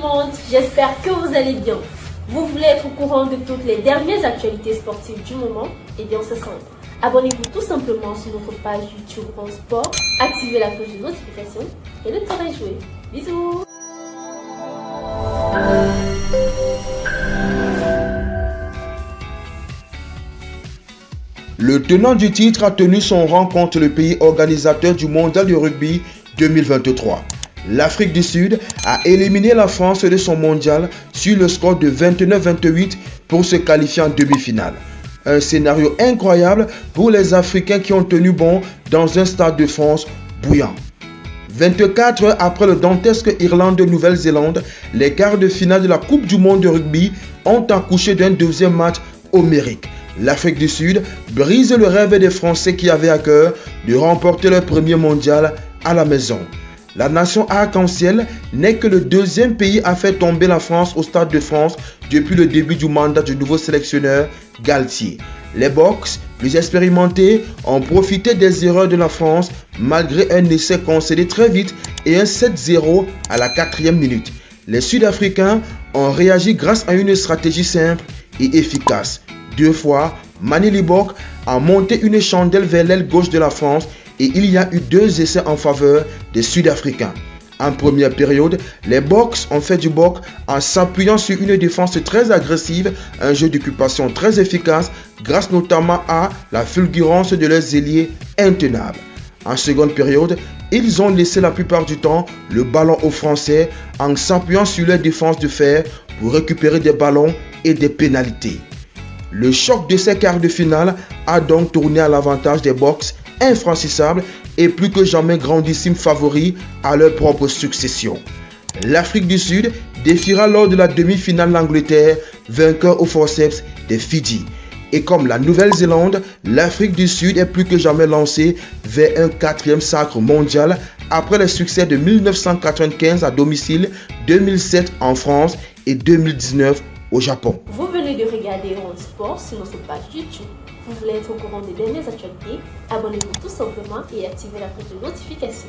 monde, j'espère que vous allez bien. Vous voulez être au courant de toutes les dernières actualités sportives du moment? Eh bien c'est simple. Abonnez-vous tout simplement sur notre page YouTube Rond Sport, activez la cloche de notification et le temps est joué. Bisous. Le tenant du titre a tenu son rang contre le pays organisateur du mondial de rugby 2023. L'Afrique du Sud a éliminé la France de son mondial sur le score de 29-28 pour se qualifier en demi-finale. Un scénario incroyable pour les Africains qui ont tenu bon dans un stade de France bouillant. 24 heures après le dantesque Irlande-Nouvelle-Zélande, les quarts de finale de la Coupe du monde de rugby ont accouché d'un deuxième match homérique. L'Afrique du Sud brise le rêve des Français qui avaient à cœur de remporter leur premier mondial à la maison. La nation arc-en-ciel n'est que le deuxième pays à faire tomber la France au Stade de France depuis le début du mandat du nouveau sélectionneur Galtier. Les Box, plus expérimentés, ont profité des erreurs de la France malgré un essai concédé très vite et un 7-0 à la 4e minute. Les Sud-Africains ont réagi grâce à une stratégie simple et efficace. Deux fois, Manie Libbok a monté une chandelle vers l'aile gauche de la France et il y a eu deux essais en faveur des Sud-Africains. En première période, les Box ont fait du boc en s'appuyant sur une défense très agressive, un jeu d'occupation très efficace grâce notamment à la fulgurance de leurs ailiers intenables. En seconde période, ils ont laissé la plupart du temps le ballon aux Français en s'appuyant sur leur défense de fer pour récupérer des ballons et des pénalités. Le choc de ces quarts de finale a donc tourné à l'avantage des Box, infranchissables et plus que jamais grandissimes favoris à leur propre succession. L'Afrique du Sud défiera lors de la demi-finale l'Angleterre, vainqueur au forceps des Fidji. Et comme la Nouvelle-Zélande, l'Afrique du Sud est plus que jamais lancée vers un 4e sacre mondial après les succès de 1995 à domicile, 2007 en France et 2019 au Japon. Vous venez de regarder Rond Sport sur notre page YouTube. Vous voulez être au courant des dernières actualités? Abonnez-vous tout simplement et activez la cloche de notification.